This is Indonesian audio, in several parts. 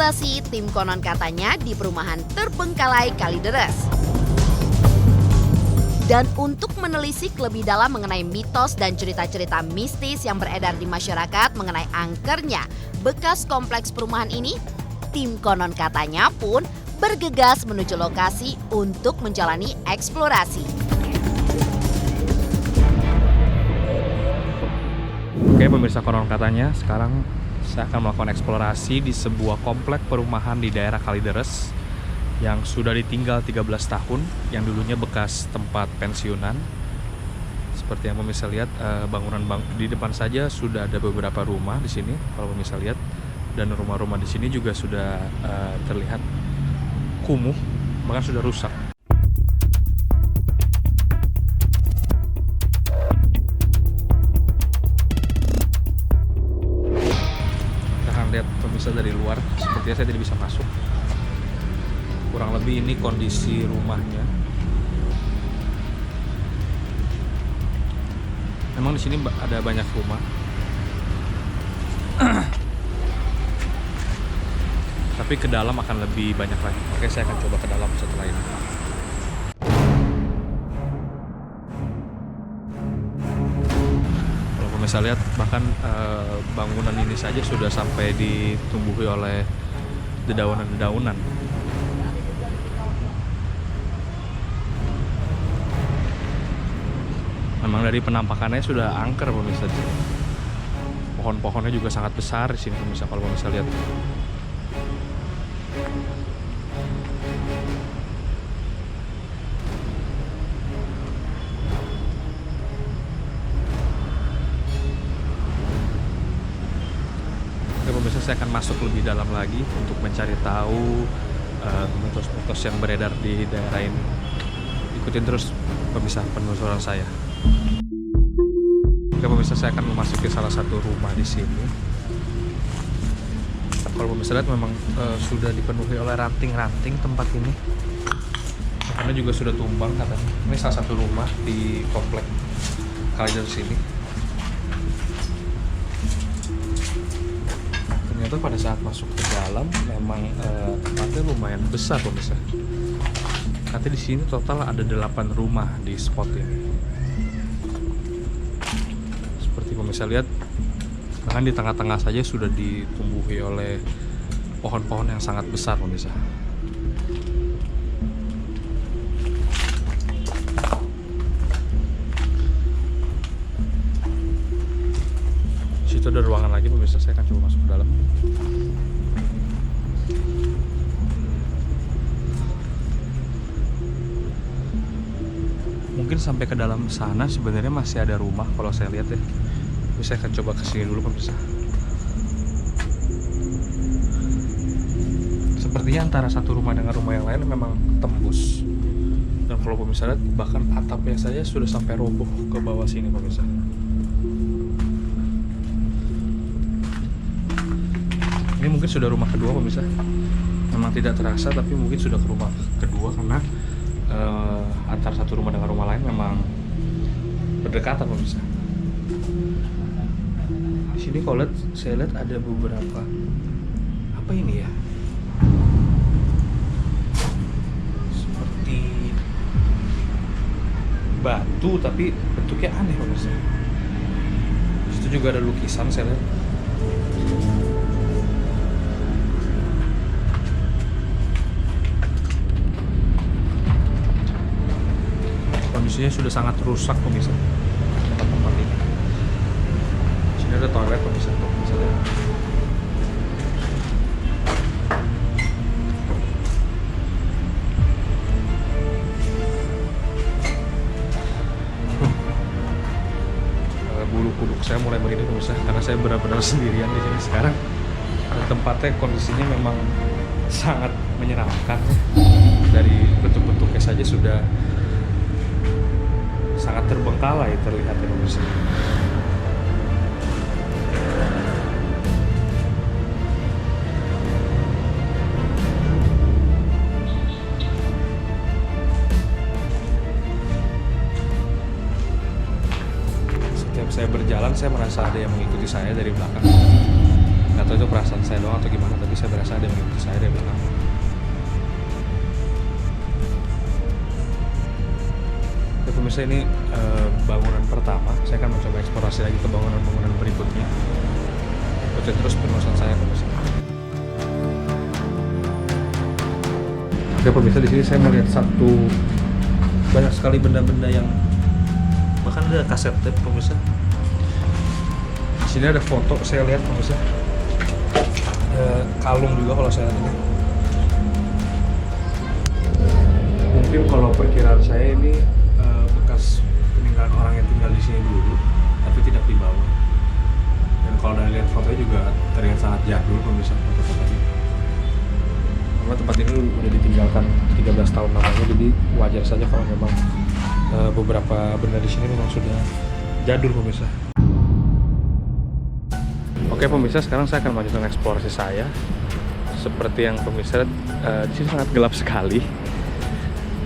eksplorasi tim konon katanya di perumahan terbengkalai Kalideres. Dan untuk menelisik lebih dalam mengenai mitos dan cerita-cerita mistis yang beredar di masyarakat mengenai angkernya bekas kompleks perumahan ini, tim konon katanya pun bergegas menuju lokasi untuk menjalani eksplorasi. Oke pemirsa konon katanya, sekarang saya akan melakukan eksplorasi di sebuah komplek perumahan di daerah Kalideres yang sudah ditinggal 13 tahun, yang dulunya bekas tempat pensiunan. Seperti yang pemirsa lihat, bangunan di depan saja sudah ada beberapa rumah di sini kalau pemirsa lihat, dan rumah-rumah di sini juga sudah terlihat kumuh, bahkan sudah rusak. Kita akan lihat pemirsa dari luar, sepertinya saya tidak bisa masuk. Kurang lebih ini kondisi rumahnya. Memang di sini ada banyak rumah. Tapi ke dalam akan lebih banyak lagi. Oke, saya akan coba ke dalam setelah ini. Kalau pemirsa lihat, bahkan bangunan ini saja sudah sampai ditumbuhi oleh dedaunan-dedaunan. Memang dari penampakannya sudah angker pemirsa. Pohon-pohonnya juga sangat besar di sini pemirsa kalau pemirsa lihat. Oke pemirsa, saya akan masuk lebih dalam lagi untuk mencari tahu mitos-mitos yang beredar di daerah ini. Ikutin terus pemirsa penelusuran saya. Oke pemirsa, saya akan memasuki salah satu rumah di sini. Kalau pemirsa lihat memang sudah dipenuhi oleh ranting-ranting tempat ini. Karena juga sudah tumbang katanya. Ini salah satu rumah di komplek Kalideres ini. Ternyata pada saat masuk ke dalam memang tempatnya lumayan besar pemirsa. Nanti di sini total ada 8 rumah di spot ini. Seperti pemirsa lihat, bahkan di tengah-tengah saja sudah ditumbuhi oleh pohon-pohon yang sangat besar pemirsa. Di situ ada ruangan lagi pemirsa, saya akan coba masuk ke dalam. Mungkin sampai ke dalam sana sebenarnya masih ada rumah kalau saya lihat ya. Tapi saya akan coba ke sini dulu pemirsa. Sepertinya antara satu rumah dengan rumah yang lain memang tembus. Dan kalau pemirsa lihat, bahkan atapnya saja sudah sampai roboh ke bawah sini pemirsa. Ini mungkin sudah rumah kedua pemirsa. Memang tidak terasa tapi mungkin sudah ke rumah kedua karena antara satu rumah dengan rumah lain memang berdekatan pemirsa. Di sini kalau saya lihat ada beberapa, apa ini ya? Seperti batu tapi bentuknya aneh pemirsa. Di situ juga ada lukisan saya lihat. Kondisinya sudah sangat rusak pemirsa tempat ini. Sini ada toilet pemirsa, misalnya. Bulu kuduk saya mulai merinding pemirsa karena saya benar-benar sendirian di sini sekarang. Dan tempatnya kondisinya memang sangat menyeramkan. Dari bentuk-bentuknya saja sudah sangat terbengkalai terlihat ya pemirsa. Setiap saya berjalan saya merasa ada yang mengikuti saya dari belakang. Nggak tahu itu perasaan saya doang atau gimana, tapi saya berasa ada yang ngikutin saya dari belakang. Oke pemirsa, ini bangunan pertama. Saya akan mencoba eksplorasi lagi ke bangunan-bangunan berikutnya. Ikuti terus penelusuran saya pemirsa. Oke pemirsa, di sini saya melihat banyak sekali benda-benda yang bahkan ada kaset tape pemirsa. Di sini ada foto saya lihat pemirsa. Kalung juga kalau saya lihat ini. Mungkin kalau perkiraan saya ini bekas peninggalan orang yang tinggal di sini dulu, tapi tidak dibawa. Dan kalau dari lihat fotonya juga terlihat sangat jadul pemirsa foto-foto ini. Karena tempat ini udah ditinggalkan 13 tahun lamanya, jadi wajar saja kalau memang beberapa benda di sini memang sudah jadul pemirsa. Oke pemirsa, sekarang saya akan melanjutkan eksplorasi saya. Seperti yang pemirsa lihat, di sini sangat gelap sekali.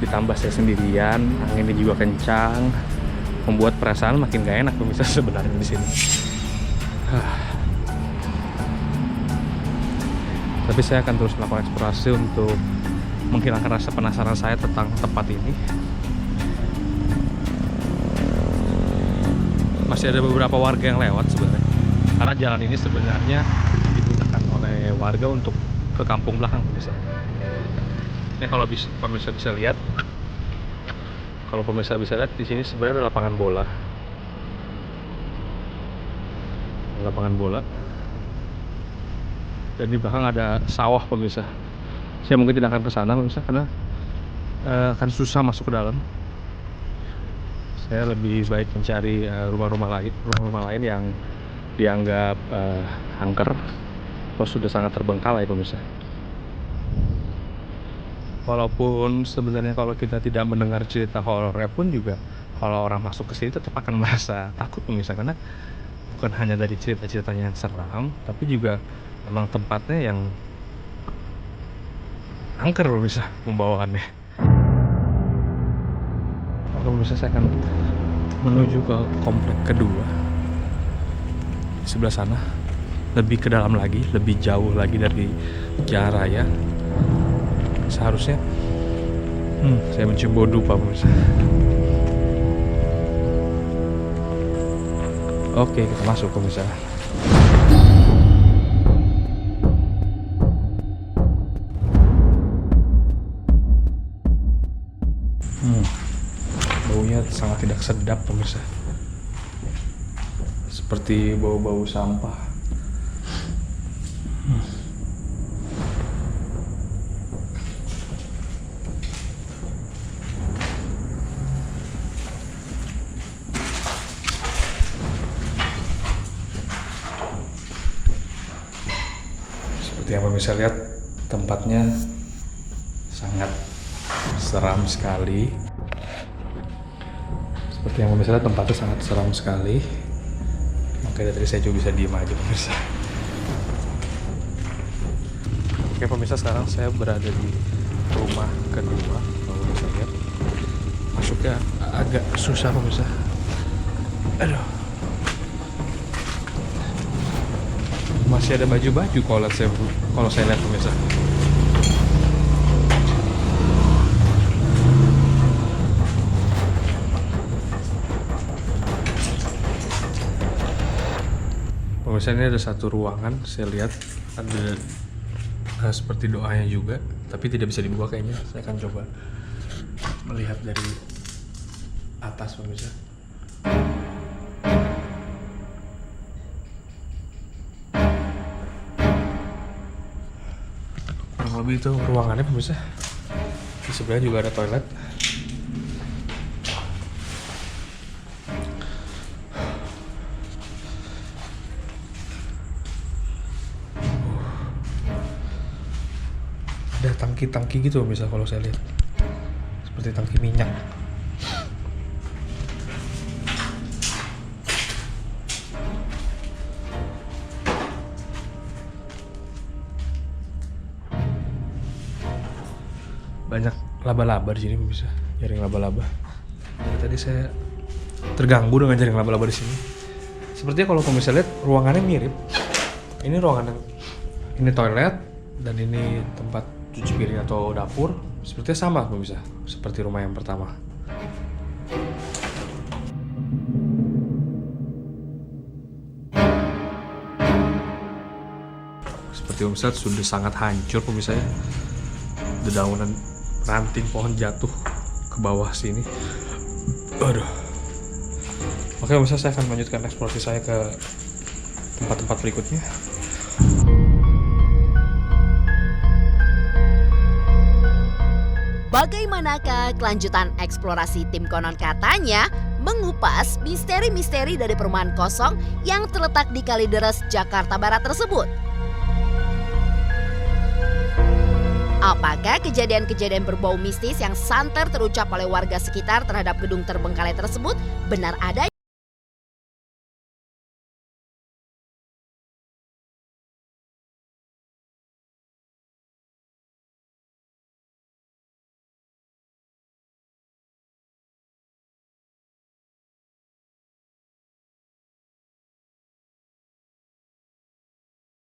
Ditambah saya sendirian, anginnya juga kencang, membuat perasaan makin gak enak pemirsa sebenarnya di sini. Tapi saya akan terus melakukan eksplorasi untuk menghilangkan rasa penasaran saya tentang tempat ini. Masih ada beberapa warga yang lewat sebenarnya, karena jalan ini sebenarnya digunakan oleh warga untuk ke kampung belakang pemirsa. Ini kalau pemirsa bisa lihat, di sini sebenarnya ada lapangan bola. Dan di belakang ada sawah pemirsa. Saya mungkin tidak akan ke sana pemirsa karena akan susah masuk ke dalam. Saya lebih baik mencari rumah-rumah lain yang dianggap angker atau sudah sangat terbengkalai pemirsa. Walaupun sebenarnya kalau kita tidak mendengar cerita horornya pun juga, kalau orang masuk ke sini tetap akan merasa takut pemirsa, karena bukan hanya dari cerita-ceritanya yang seram, tapi juga memang tempatnya yang angker pemirsa pembawaannya. Oke pemirsa, saya akan menuju ke komplek kedua. Di sebelah sana, lebih ke dalam lagi, lebih jauh lagi dari jalan raya. Seharusnya saya mencium bau dupa pemirsa. Oke, kita masuk pemirsa. Baunya sangat tidak sedap pemirsa, seperti bau-bau sampah. Seperti yang pemirsa lihat, tempatnya sangat seram sekali. Makanya dari saya juga bisa diem aja pemirsa. Oke pemirsa, sekarang saya berada di rumah kedua. Kalau bisa lihat, masuknya agak susah pemirsa. Aduh, masih ada baju-baju kalau saya lihat pemirsa. Pemirsa, ini ada satu ruangan, saya lihat ada seperti doanya juga, tapi tidak bisa dibuka kayaknya. Saya akan coba melihat dari atas pemirsa. Kurang lebih itu ruangannya pemirsa. Di sebelah juga ada toilet. Ada tangki-tangki gitu pemirsa kalau saya lihat, seperti tangki minyak. Banyak laba-laba di sini pemirsa, jaring laba-laba. Tadi saya terganggu dengan jaring laba-laba di sini. Sepertinya kalau pemirsa lihat ruangannya mirip Ini ruangan yang ini toilet dan ini tempat cuci piring atau dapur. Sepertinya sama pemirsa, seperti rumah yang pertama. Seperti pemirsa sudah sangat hancur pemirsa ya. Dedaunan ranting pohon jatuh ke bawah sini. Aduh. Oke pemirsa, saya akan melanjutkan eksplorasi saya ke tempat-tempat berikutnya. Bagaimanakah kelanjutan eksplorasi tim konon katanya mengupas misteri-misteri dari perumahan kosong yang terletak di Kalideres, Jakarta Barat tersebut? Apakah kejadian-kejadian berbau mistis yang santer terucap oleh warga sekitar terhadap gedung terbengkalai tersebut benar adanya?